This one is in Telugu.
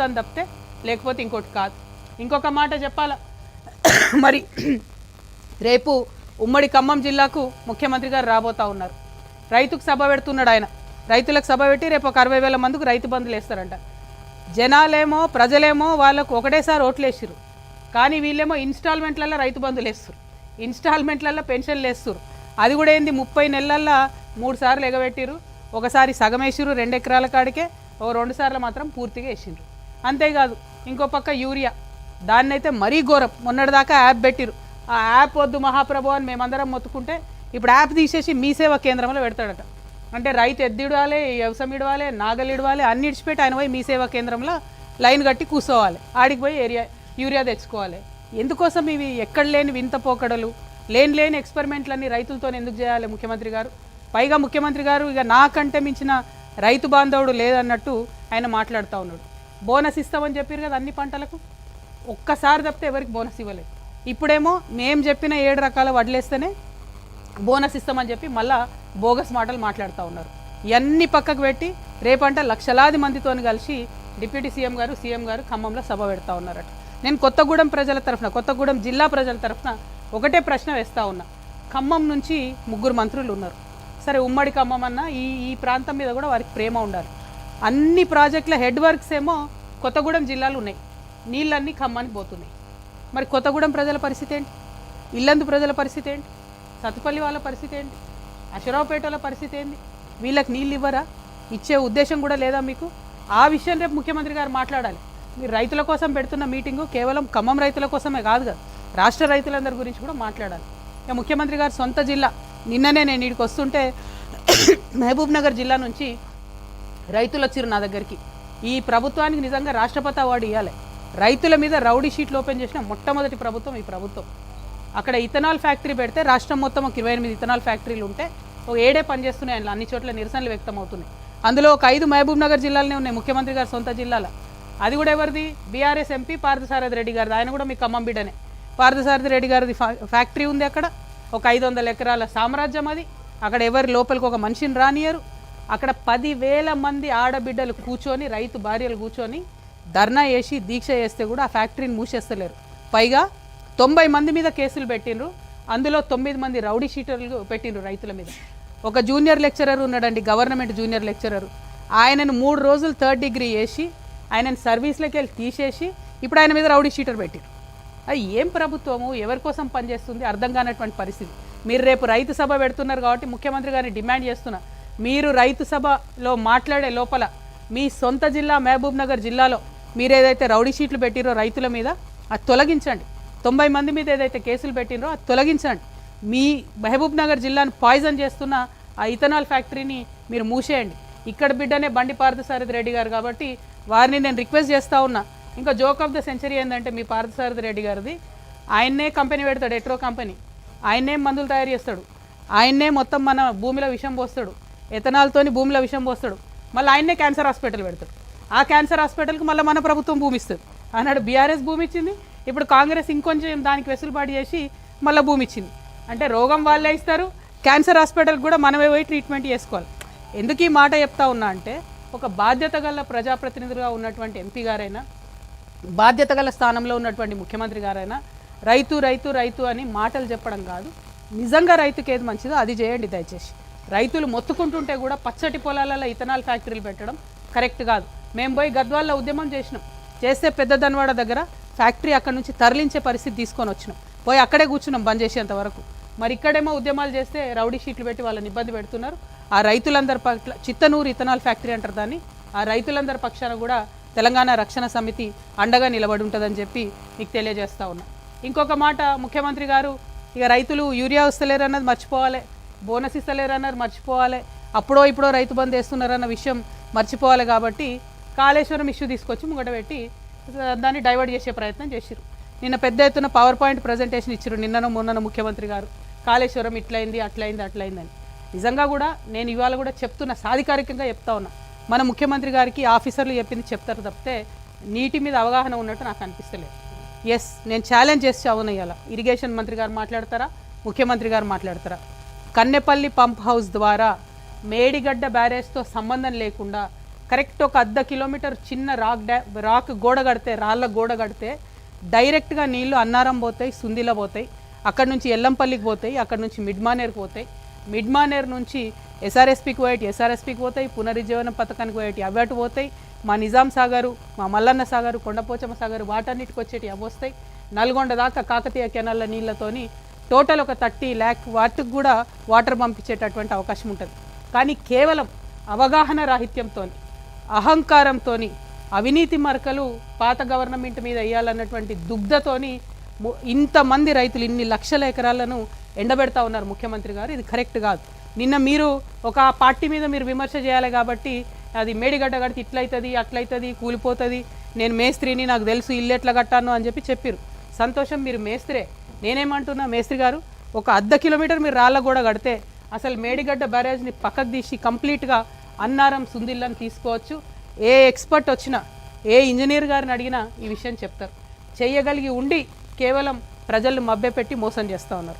పోతాను తప్పితే లేకపోతే ఇంకోటి కాదు. ఇంకొక మాట చెప్పాలా, మరి రేపు ఉమ్మడి ఖమ్మం జిల్లాకు ముఖ్యమంత్రి గారు రాబోతూ ఉన్నారు. రైతుకు సభ పెడుతున్నాడు ఆయన. రైతులకు సభ పెట్టి రేపు ఒక 60,000 మందికి రైతు బంధులు వేస్తారంట. జనాలేమో ప్రజలేమో వాళ్ళకు ఒకటేసారి ఓట్లు వేసిరు, కానీ వీళ్ళేమో ఇన్స్టాల్మెంట్లలో రైతు బంధులు వేస్తారు, ఇన్స్టాల్మెంట్లలో పెన్షన్లు వేస్తారు. అది కూడా ఏంది 30 నెలల్లో 3 సార్లు ఎగబెట్టిరు. ఒకసారి సగం వేసిరు 2 ఎకరాల కాడికే, 2 సార్లు మాత్రం పూర్తిగా వేసిండ్రు. అంతేకాదు ఇంకో పక్క యూరియా, దాన్నైతే మరీ ఘోరం. మొన్నటిదాకా యాప్ పెట్టిరు. ఆ యాప్ వద్దు మహాప్రభు అని మేమందరం మొత్తుకుంటే ఇప్పుడు యాప్ తీసేసి మీ సేవా కేంద్రంలో పెడతాడట. అంటే రైతు ఎద్దు ఇడవాలి, వ్యవసాయం ఇడవాలి, నాగలు ఇడవాలి, అన్ని ఇడిచిపెట్టి ఆయన పోయి మీ సేవా కేంద్రంలో లైన్ కట్టి కూర్చోవాలి, ఆడికి పోయి యూరియా తెచ్చుకోవాలి. ఎందుకోసం ఇవి ఎక్కడ లేని వింత పోకడలు, లేని ఎక్స్పెరిమెంట్లన్నీ రైతులతో ఎందుకు చేయాలి ముఖ్యమంత్రి గారు? పైగా ముఖ్యమంత్రి గారు ఇక నాకంటే మించిన రైతు బాంధవుడు లేదన్నట్టు ఆయన మాట్లాడుతూ ఉన్నాడు. బోనస్ ఇస్తామని చెప్పారు కదా అన్ని పంటలకు, ఒక్కసారి తప్పితే ఎవరికి బోనస్ ఇవ్వలేదు. ఇప్పుడేమో మేము చెప్పిన 7 రకాల వడ్లేస్తేనే బోనస్ ఇస్తామని చెప్పి మళ్ళా బోగస్ మాటలు మాట్లాడుతూ ఉన్నారు. ఇవన్నీ పక్కకు పెట్టి రేపంట లక్షలాది మందితో కలిసి డిప్యూటీ సీఎం గారు ఖమ్మంలో సభ పెడతా ఉన్నారట. నేను కొత్తగూడెం ప్రజల తరఫున, కొత్తగూడెం జిల్లా ప్రజల తరఫున ఒకటే ప్రశ్న వేస్తూ ఉన్నా. ఖమ్మం నుంచి 3 మంత్రులు ఉన్నారు. సరే ఉమ్మడి ఖమ్మం అన్న ఈ ప్రాంతం మీద కూడా వారికి ప్రేమ ఉండాలి. అన్ని ప్రాజెక్టుల హెడ్ వర్క్స్ ఏమో కొత్తగూడెం జిల్లాలో ఉన్నాయి, నీళ్ళన్నీ ఖమ్మానికి పోతున్నాయి. మరి కొత్తగూడెం ప్రజల పరిస్థితి ఏంటి? ఇల్లందు ప్రజల పరిస్థితి ఏంటి? సత్తుపల్లి వాళ్ళ పరిస్థితి ఏంటి? అశరావుపేటల పరిస్థితి ఏంటి? వీళ్ళకి నీళ్ళు ఇవ్వరా? ఇచ్చే ఉద్దేశం కూడా లేదా మీకు? ఆ విషయం రేపు ముఖ్యమంత్రి గారు మాట్లాడాలి. మీరు రైతుల కోసం పెడుతున్న మీటింగు కేవలం ఖమ్మం రైతుల కోసమే కాదు కదా, రాష్ట్ర రైతులందరి గురించి కూడా మాట్లాడాలి. ఇక ముఖ్యమంత్రి గారు సొంత జిల్లా, నిన్ననే నేను ఇక్కడికి వస్తుంటే మహబూబ్ నగర్ జిల్లా నుంచి రైతులు వచ్చిరు నా దగ్గరికి. ఈ ప్రభుత్వానికి నిజంగా రాష్ట్రపతి అవార్డు ఇవ్వాలి. రైతుల మీద రౌడీ షీట్లు ఓపెన్ చేసిన మొట్టమొదటి ప్రభుత్వం ఈ ప్రభుత్వం. అక్కడ ఇథనాల్ ఫ్యాక్టరీ పెడితే రాష్ట్రం మొత్తం 28 ఇథనాల్ ఫ్యాక్టరీలు ఉంటే 7 పనిచేస్తున్నాయి. అందులో అన్ని చోట్ల నిరసనలు వ్యక్తం అవుతున్నాయి. అందులో 5 మహబూబ్ నగర్ జిల్లాలోనే ఉన్నాయి, ముఖ్యమంత్రి గారు సొంత జిల్లాలో. అది కూడా ఎవరిది? బీఆర్ఎస్ ఎంపీ పార్థసారథి రెడ్డి గారిది. ఆయన కూడా మీ ఖమ్మం బిడ్డనే. పార్థసారథి రెడ్డి గారిది ఫ్యాక్టరీ ఉంది అక్కడ. ఒక 500 ఎకరాల సామ్రాజ్యం అది. అక్కడ ఎవరి లోపలికి ఒక మనిషిని రానియరు. అక్కడ 10,000 మంది ఆడబిడ్డలు కూర్చొని, రైతు భార్యలు కూర్చొని ధర్నా చేసి దీక్ష చేస్తే కూడా ఆ ఫ్యాక్టరీని మూసేస్తలేరు. పైగా 90 మంది మీద కేసులు పెట్టిండ్రు. అందులో 9 మంది రౌడీ షీటర్లు పెట్టిండ్రు రైతుల మీద. ఒక జూనియర్ లెక్చరర్ ఉన్నాడండి, గవర్నమెంట్ జూనియర్ లెక్చరర్. ఆయనను 3 రోజులు 3rd డిగ్రీ వేసి ఆయనను సర్వీస్లోకి వెళ్ళి తీసేసి ఇప్పుడు ఆయన మీద రౌడీ షీటర్ పెట్టిండ్రు. అది ఏం ప్రభుత్వము, ఎవరి కోసం పనిచేస్తుంది అర్థం కానటువంటి పరిస్థితి. మీరు రేపు రైతు సభ పెడుతున్నారు కాబట్టి ముఖ్యమంత్రి గారిని డిమాండ్ చేస్తున్నా, మీరు రైతు సభలో మాట్లాడే లోపల మీ సొంత జిల్లా మహబూబ్ నగర్ జిల్లాలో మీరు ఏదైతే రౌడీ షీట్లు పెట్టిరో రైతుల మీద అది తొలగించండి. 90 మంది మీద ఏదైతే కేసులు పెట్టినరో అది తొలగించండి. మీ మహబూబ్ నగర్ జిల్లాను పాయిజన్ చేస్తున్న ఆ ఇథనాల్ ఫ్యాక్టరీని మీరు మూసేయండి. ఇక్కడ బిడ్డనే బండి పార్థసారథి రెడ్డి గారు కాబట్టి వారిని నేను రిక్వెస్ట్ చేస్తూ ఉన్నా. ఇంకా జోక్ ఆఫ్ ద సెంచరీ ఏంటంటే మీ పార్థసారథి రెడ్డి గారిది, ఆయన్నే కంపెనీ పెడతాడు, ఎట్రో కంపెనీ. ఆయన్నే మందులు తయారు చేస్తాడు, ఆయన్నే మొత్తం మన భూమిలో విషం పోస్తాడు, ఎథనాల్తోని భూమిలో విషం పోస్తాడు. మళ్ళీ ఆయన్నే క్యాన్సర్ హాస్పిటల్ పెడతాడు. ఆ క్యాన్సర్ హాస్పిటల్కి మళ్ళీ మన ప్రభుత్వం భూమి ఇస్తుంది. ఆనాడు బీఆర్ఎస్ భూమి ఇచ్చింది, ఇప్పుడు కాంగ్రెస్ ఇంకొంచెం దానికి వెసులుబాటు చేసి మళ్ళీ భూమి ఇచ్చింది. అంటే రోగం వాళ్ళే ఇస్తారు, క్యాన్సర్ హాస్పిటల్కి కూడా మనమే పోయి ట్రీట్మెంట్ చేసుకోవాలి. ఎందుకు ఈ మాట చెప్తా ఉన్నా అంటే, ఒక బాధ్యత గల ప్రజాప్రతినిధులుగా ఉన్నటువంటి ఎంపీ గారైనా, బాధ్యత గల స్థానంలో ఉన్నటువంటి ముఖ్యమంత్రి గారైనా రైతు రైతు రైతు అని మాటలు చెప్పడం కాదు, నిజంగా రైతుకి ఏది మంచిదో అది చేయండి దయచేసి. రైతులు మొత్తుకుంటుంటే కూడా పచ్చటి పొలాలలో ఇథనాల్ ఫ్యాక్టరీలు పెట్టడం కరెక్ట్ కాదు. మేము పోయి గద్వాల్లో ఉద్యమం చేస్తే పెద్ద ధన్వాడ దగ్గర ఫ్యాక్టరీ అక్కడ నుంచి తరలించే పరిస్థితి తీసుకొని వచ్చినాం. పోయి అక్కడే కూర్చున్నాం బంద్ చేసేంత వరకు. మరి ఇక్కడేమో ఉద్యమాలు చేస్తే రౌడీ షీట్లు పెట్టి వాళ్ళని ఇబ్బంది పెడుతున్నారు. ఆ రైతులందరి పట్ల చిత్తనూరు ఇథనాల్ ఫ్యాక్టరీ అంటారు దాన్ని, ఆ రైతులందరి పక్షాన కూడా తెలంగాణ రక్షణ సమితి అండగా నిలబడి ఉంటుందని చెప్పి మీకు తెలియజేస్తూ ఉన్నా. ఇంకొక మాట, ముఖ్యమంత్రి గారు ఇక రైతులు యూరియా వస్తలేరు అన్నది మర్చిపోవాలి, బోనస్ ఇస్తలేరు అన్నది మర్చిపోవాలి, అప్పుడో ఇప్పుడో రైతు బంద్ వేస్తున్నారన్న విషయం మర్చిపోవాలి. కాబట్టి కాళేశ్వరం ఇష్యూ తీసుకొచ్చి ముంగట పెట్టి దాన్ని డైవర్ట్ చేసే ప్రయత్నం చేసిరు. నిన్న పెద్ద ఎత్తున పవర్ పాయింట్ ప్రజెంటేషన్ ఇచ్చారు నిన్ననో మొన్ననో ముఖ్యమంత్రి గారు, కాళేశ్వరం ఇట్లయింది అట్లయిందని. నిజంగా కూడా నేను ఇవాళ కూడా చెప్తున్నా, సాధికారికంగా చెప్తా ఉన్నా, మన ముఖ్యమంత్రి గారికి ఆఫీసర్లు చెప్పింది చెప్తారు తప్పితే నీటి మీద అవగాహన ఉన్నట్టు నాకు అనిపిస్తలేదు. ఎస్, నేను ఛాలెంజ్ చేసి అవునయ్యాల, ఇరిగేషన్ మంత్రి గారు మాట్లాడతారా, ముఖ్యమంత్రి గారు మాట్లాడతారా? కన్నెపల్లి పంప్ హౌస్ ద్వారా మేడిగడ్డ బ్యారేజ్తో సంబంధం లేకుండా కరెక్ట్ ఒక 1/2 కిలోమీటర్ చిన్న రాక్ గోడ కడితే, రాళ్ళ గోడ కడితే డైరెక్ట్గా నీళ్లు అన్నారం పోతాయి, సుందిల పోతాయి, అక్కడ నుంచి ఎల్లంపల్లికి పోతాయి, అక్కడ నుంచి మిడ్మానేర్కి పోతాయి, మిడ్మానేర్ నుంచి ఎస్ఆర్ఎస్పికి పోయేటి ఎస్ఆర్ఎస్పికి పోతాయి, పునరుజ్జీవన పథకానికి పోయేటి అవి అటు పోతాయి, మా నిజాం సాగరు, మా మల్లన్న సాగరు, కొండపోచమ్మ సాగరు వాటన్నిటికి వచ్చేటి అవి వస్తాయి. నల్గొండ దాకా కాకతీయ కెనాల్ల నీళ్లతోని టోటల్ ఒక 30 lakh వాటికి కూడా వాటర్ పంపించేటటువంటి అవకాశం ఉంటుంది. కానీ కేవలం అవగాహన రాహిత్యంతో, అహంకారంతో, అవినీతి మరకలు పాత గవర్నమెంట్ మీద వేయాలన్నటువంటి దుగ్ధతోని ఇంతమంది రైతులు ఇన్ని లక్షల ఎకరాలను ఎండబెడతా ఉన్నారు ముఖ్యమంత్రి గారు. ఇది కరెక్ట్ కాదు. నిన్న మీరు ఒక పార్టీ మీద మీరు విమర్శ చేయాలి కాబట్టి అది మేడిగడ్డ కడితే ఇట్లయితుంది, అట్లయితుంది, కూలిపోతుంది, నేను మేస్త్రిని, నాకు తెలుసు ఇల్లు ఎట్లా కట్టాను అని చెప్పారు. సంతోషం, మీరు మేస్త్రే. నేనేమంటున్నా, మేస్త్రి గారు ఒక 1/2 కిలోమీటర్ మీరు రాళ్ళ కూడా కడితే అసలు మేడిగడ్డ బ్యారేజ్ని పక్కకు తీసి కంప్లీట్గా అన్నారం సుందిల్లని తీసుకోవచ్చు. ఏ ఎక్స్పర్ట్ వచ్చినా, ఏ ఇంజనీర్ గారిని అడిగినా ఈ విషయం చెప్తారు. చేయగలిగి ఉండి కేవలం ప్రజలు మభ్యపెట్టి మోసం చేస్తూ ఉన్నారు.